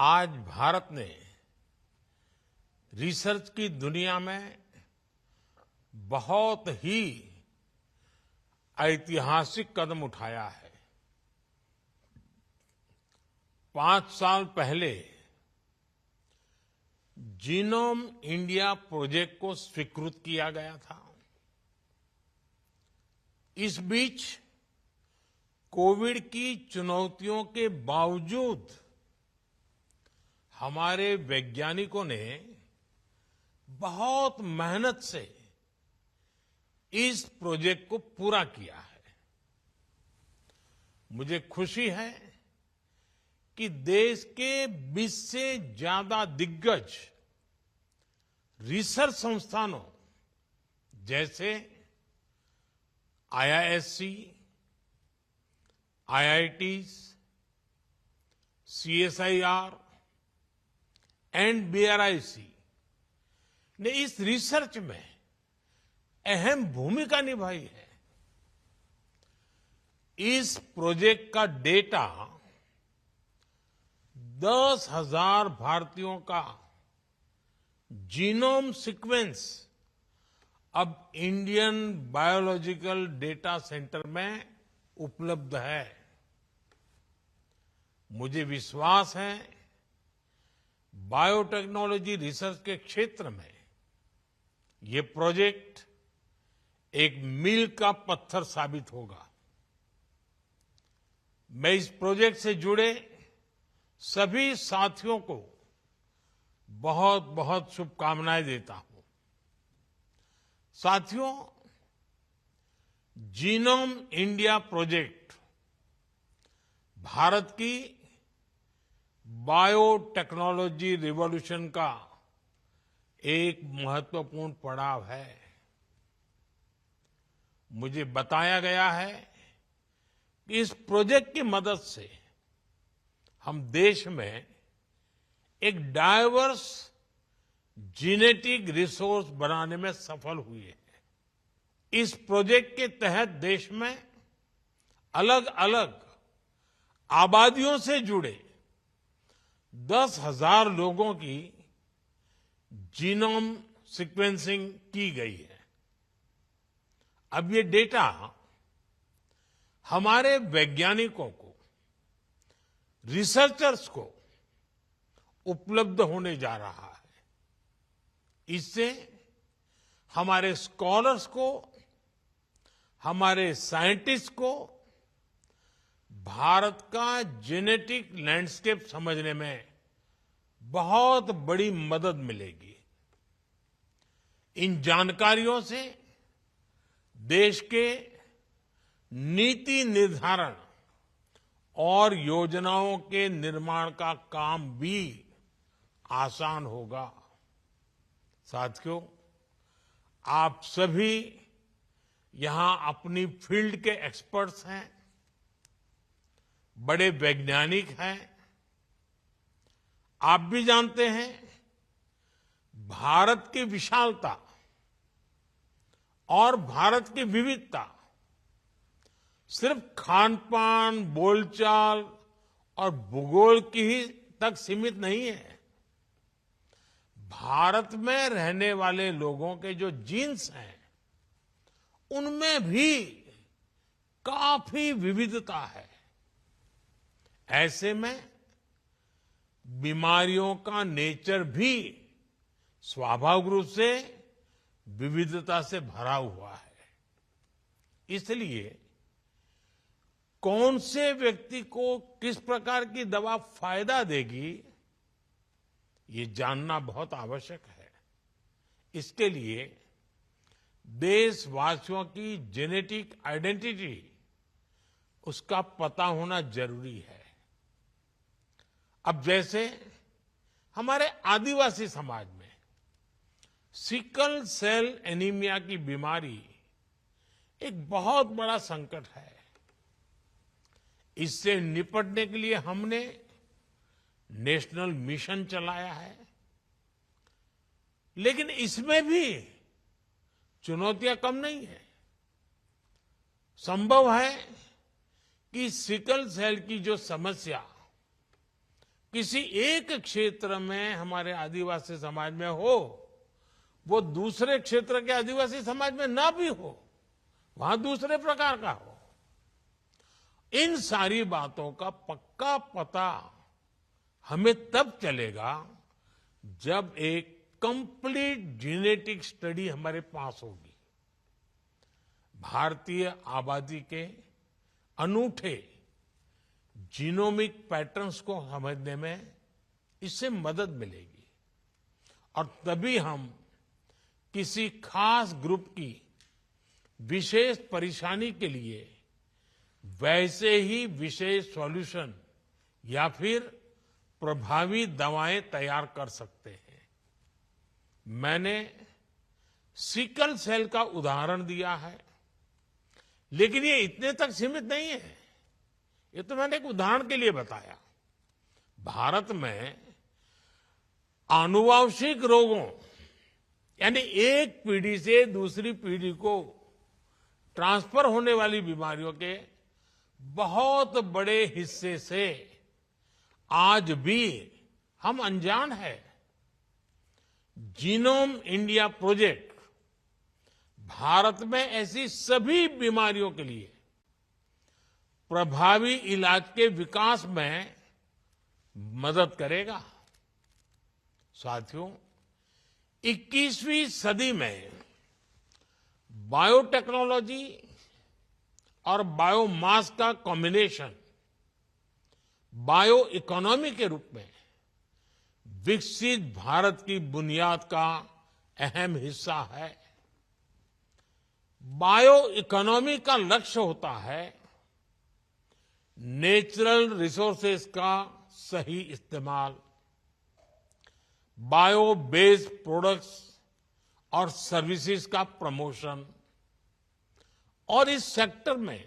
आज भारत ने रिसर्च की दुनिया में बहुत ही ऐतिहासिक कदम उठाया है। 5 साल पहले जीनोम इंडिया प्रोजेक्ट को स्वीकृत किया गया था। इस बीच कोविड की चुनौतियों के बावजूद हमारे वैज्ञानिकों ने बहुत मेहनत से इस प्रोजेक्ट को पूरा किया है। मुझे खुशी है कि देश के 20 से ज्यादा दिग्गज रिसर्च संस्थानों जैसे आईआईएससी, आईआईटीज, सीएसआईआर एंड बीआरआईसी ने इस रिसर्च में अहम भूमिका निभाई है। इस प्रोजेक्ट का डेटा 10,000 भारतीयों का जीनोम सीक्वेंस अब इंडियन बायोलॉजिकल डेटा सेंटर में उपलब्ध है। मुझे विश्वास है बायोटेक्नोलॉजी रिसर्च के क्षेत्र में ये प्रोजेक्ट एक मील का पत्थर साबित होगा। मैं इस प्रोजेक्ट से जुड़े सभी साथियों को बहुत बहुत शुभकामनाएं देता हूं। साथियों, जीनोम इंडिया प्रोजेक्ट भारत की बायोटेक्नोलॉजी रिवॉल्यूशन का एक महत्वपूर्ण पड़ाव है। मुझे बताया गया है कि इस प्रोजेक्ट की मदद से हम देश में एक डाइवर्स जेनेटिक रिसोर्स बनाने में सफल हुए हैं। इस प्रोजेक्ट के तहत देश में अलग अलग आबादियों से जुड़े 10,000 लोगों की जीनोम सीक्वेंसिंग की गई है। अब ये डेटा हमारे वैज्ञानिकों को, रिसर्चर्स को उपलब्ध होने जा रहा है। इससे हमारे स्कॉलर्स को, हमारे साइंटिस्ट को भारत का जेनेटिक लैंडस्केप समझने में बहुत बड़ी मदद मिलेगी। इन जानकारियों से देश के नीति निर्धारण और योजनाओं के निर्माण का काम भी आसान होगा। साथियों, आप सभी यहां अपनी फील्ड के एक्सपर्ट्स हैं, बड़े वैज्ञानिक हैं। आप भी जानते हैं भारत की विशालता और भारत की विविधता सिर्फ खान-पान, बोलचाल और भूगोल की ही तक सीमित नहीं है। भारत में रहने वाले लोगों के जो जीन्स हैं, उनमें भी काफी विविधता है। ऐसे में बीमारियों का नेचर भी स्वाभाविक रूप से विविधता से भरा हुआ है। इसलिए कौन से व्यक्ति को किस प्रकार की दवा फायदा देगी, ये जानना बहुत आवश्यक है। इसके लिए देशवासियों की जेनेटिक आइडेंटिटी, उसका पता होना जरूरी है। अब जैसे हमारे आदिवासी समाज में सिकल सेल एनीमिया की बीमारी एक बहुत बड़ा संकट है। इससे निपटने के लिए हमने नेशनल मिशन चलाया है, लेकिन इसमें भी चुनौतियां कम नहीं है। संभव है कि सिकल सेल की जो समस्या किसी एक क्षेत्र में हमारे आदिवासी समाज में हो, वो दूसरे क्षेत्र के आदिवासी समाज में ना भी हो, वहां दूसरे प्रकार का हो। इन सारी बातों का पक्का पता हमें तब चलेगा जब एक कंप्लीट जेनेटिक स्टडी हमारे पास होगी। भारतीय आबादी के अनूठे जीनोमिक पैटर्न्स को समझने में इससे मदद मिलेगी और तभी हम किसी खास ग्रुप की विशेष परेशानी के लिए वैसे ही विशेष सॉल्यूशन या फिर प्रभावी दवाएं तैयार कर सकते हैं। मैंने सिकल सेल का उदाहरण दिया है, लेकिन ये इतने तक सीमित नहीं है। ये तो मैंने एक उदाहरण के लिए बताया। भारत में आनुवंशिक रोगों यानी एक पीढ़ी से दूसरी पीढ़ी को ट्रांसफर होने वाली बीमारियों के बहुत बड़े हिस्से से आज भी हम अनजान हैं। जीनोम इंडिया प्रोजेक्ट भारत में ऐसी सभी बीमारियों के लिए प्रभावी इलाज के विकास में मदद करेगा। साथियों, 21वीं सदी में बायोटेक्नोलॉजी और बायोमास का कॉम्बिनेशन बायो इकोनॉमी के रूप में विकसित भारत की बुनियाद का अहम हिस्सा है। बायो इकोनॉमी का लक्ष्य होता है नेचुरल रिसोर्सेज का सही इस्तेमाल, बायो बेस्ड प्रोडक्ट्स और सर्विसेज का प्रमोशन और इस सेक्टर में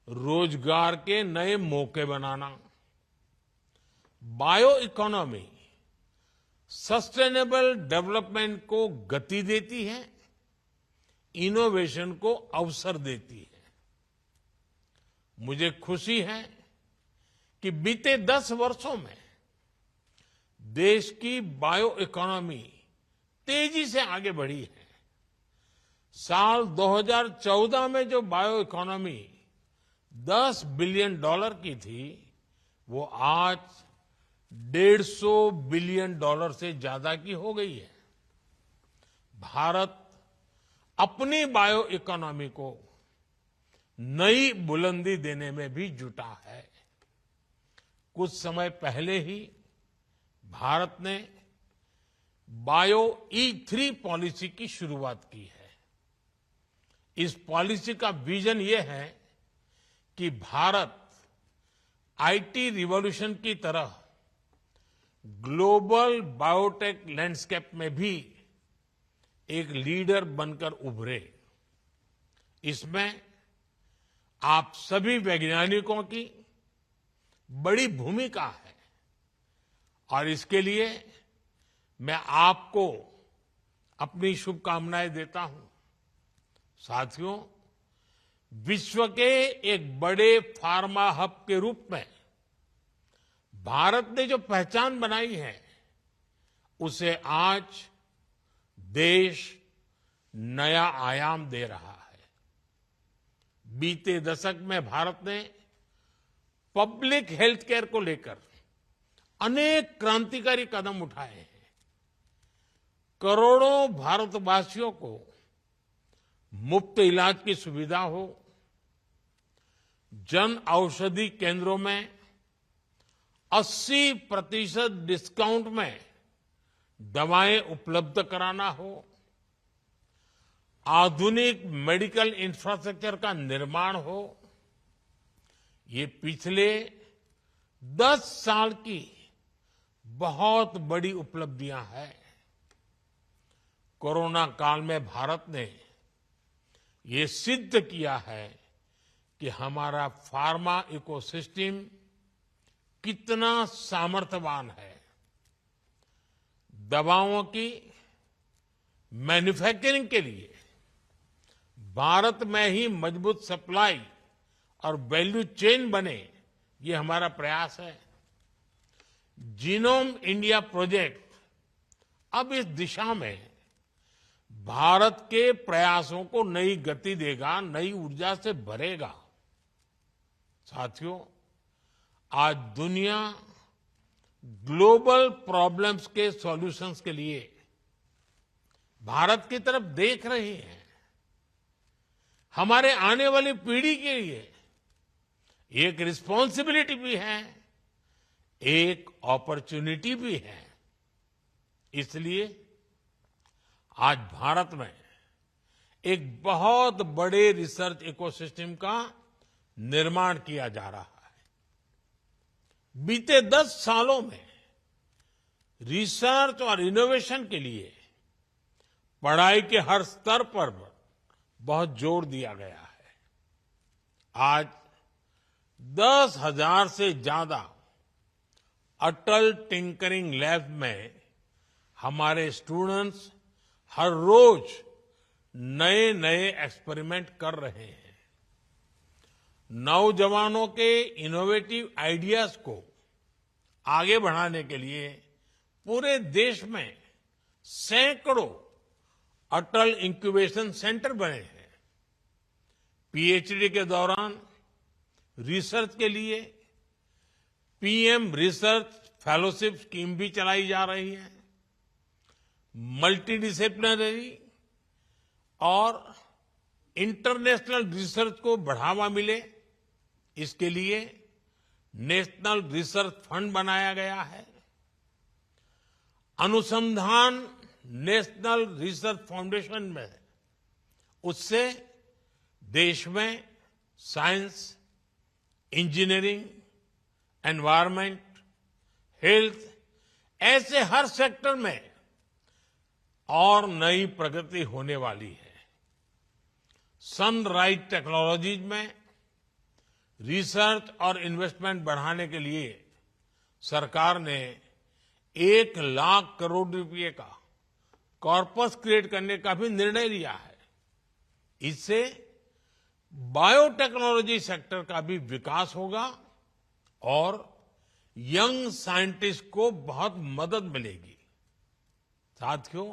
रोजगार के नए मौके बनाना। बायो इकोनॉमी सस्टेनेबल डेवलपमेंट को गति देती है, इनोवेशन को अवसर देती है। मुझे खुशी है कि बीते 10 वर्षों में देश की बायो इकोनॉमी तेजी से आगे बढ़ी है। साल 2014 में जो बायो इकोनॉमी $10 बिलियन की थी, वो आज $150 बिलियन से ज्यादा की हो गई है। भारत अपनी बायो इकोनॉमी को नई बुलंदी देने में भी जुटा है। कुछ समय पहले ही भारत ने बायो E3 पॉलिसी की शुरुआत की है। इस पॉलिसी का विजन ये है कि भारत आईटी रिवॉल्यूशन की तरह ग्लोबल बायोटेक लैंडस्केप में भी एक लीडर बनकर उभरे। इसमें आप सभी वैज्ञानिकों की बड़ी भूमिका है और इसके लिए मैं आपको अपनी शुभकामनाएं देता हूं। साथियों, विश्व के एक बड़े फार्मा हब के रूप में भारत ने जो पहचान बनाई है, उसे आज देश नया आयाम दे रहा है। बीते दशक में भारत ने पब्लिक हेल्थ केयर को लेकर अनेक क्रांतिकारी कदम उठाए हैं। करोड़ों भारतवासियों को मुफ्त इलाज की सुविधा हो, जन औषधि केंद्रों में 80% डिस्काउंट में दवाएं उपलब्ध कराना हो, आधुनिक मेडिकल इंफ्रास्ट्रक्चर का निर्माण हो, ये पिछले 10 साल की बहुत बड़ी उपलब्धियां हैं। कोरोना काल में भारत ने ये सिद्ध किया है कि हमारा फार्मा इकोसिस्टम कितना सामर्थ्यवान है। दवाओं की मैन्युफैक्चरिंग के लिए भारत में ही मजबूत सप्लाई और वैल्यू चेन बने, ये हमारा प्रयास है। जीनोम इंडिया प्रोजेक्ट अब इस दिशा में भारत के प्रयासों को नई गति देगा, नई ऊर्जा से भरेगा। साथियों, आज दुनिया ग्लोबल प्रॉब्लम्स के सॉल्यूशंस के लिए भारत की तरफ देख रही है। हमारे आने वाली पीढ़ी के लिए एक रिस्पॉन्सिबिलिटी भी है, एक अपॉर्चुनिटी भी है। इसलिए आज भारत में एक बहुत बड़े रिसर्च इकोसिस्टम का निर्माण किया जा रहा है। बीते 10 सालों में रिसर्च और इनोवेशन के लिए पढ़ाई के हर स्तर पर बहुत जोर दिया गया है। आज 10,000 से ज्यादा अटल टिंकरिंग लैब में हमारे स्टूडेंट्स हर रोज नए नए एक्सपेरिमेंट कर रहे हैं। नौजवानों के इनोवेटिव आइडियाज को आगे बढ़ाने के लिए पूरे देश में सैकड़ों अटल इंक्यूबेशन सेंटर बने हैं। पीएचडी के दौरान रिसर्च के लिए पीएम रिसर्च फेलोशिप स्कीम भी चलाई जा रही है। मल्टी डिसिप्लिनरी और इंटरनेशनल रिसर्च को बढ़ावा मिले, इसके लिए नेशनल रिसर्च फंड बनाया गया है। अनुसंधान नेशनल रिसर्च फाउंडेशन में उससे देश में साइंस, इंजीनियरिंग, एनवायरनमेंट, हेल्थ ऐसे हर सेक्टर में और नई प्रगति होने वाली है। सनराइज टेक्नोलॉजीज में रिसर्च और इन्वेस्टमेंट बढ़ाने के लिए सरकार ने 1 लाख करोड़ रुपए का कॉर्पस क्रिएट करने का भी निर्णय लिया है। इससे बायोटेक्नोलॉजी सेक्टर का भी विकास होगा और यंग साइंटिस्ट को बहुत मदद मिलेगी। साथियों,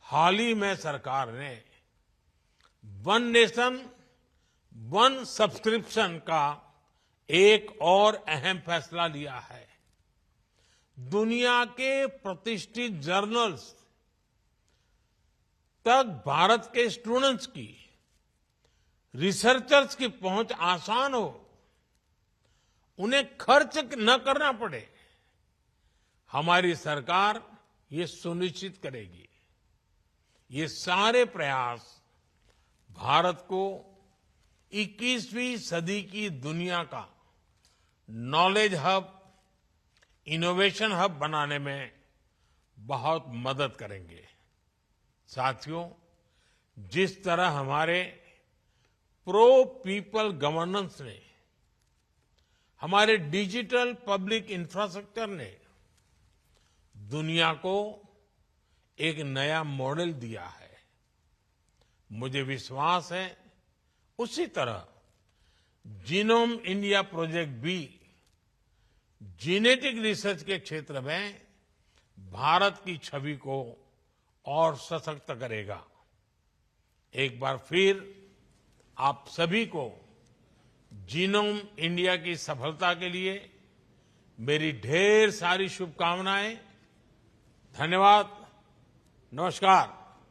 हाल ही में सरकार ने वन नेशन वन सब्सक्रिप्शन का एक और अहम फैसला लिया है। दुनिया के प्रतिष्ठित जर्नल्स तक भारत के स्टूडेंट्स की, रिसर्चर्स की पहुंच आसान हो, उन्हें खर्च न करना पड़े, हमारी सरकार ये सुनिश्चित करेगी। ये सारे प्रयास भारत को 21वीं सदी की दुनिया का नॉलेज हब, इनोवेशन हब बनाने में बहुत मदद करेंगे। साथियों, जिस तरह हमारे प्रो पीपल गवर्नेंस ने, हमारे डिजिटल पब्लिक इंफ्रास्ट्रक्चर ने दुनिया को एक नया मॉडल दिया है, मुझे विश्वास है उसी तरह जीनोम इंडिया प्रोजेक्ट भी जेनेटिक रिसर्च के क्षेत्र में भारत की छवि को और सशक्त करेगा। एक बार फिर आप सभी को जीनोम इंडिया की सफलता के लिए मेरी ढेर सारी शुभकामनाएं। धन्यवाद। नमस्कार।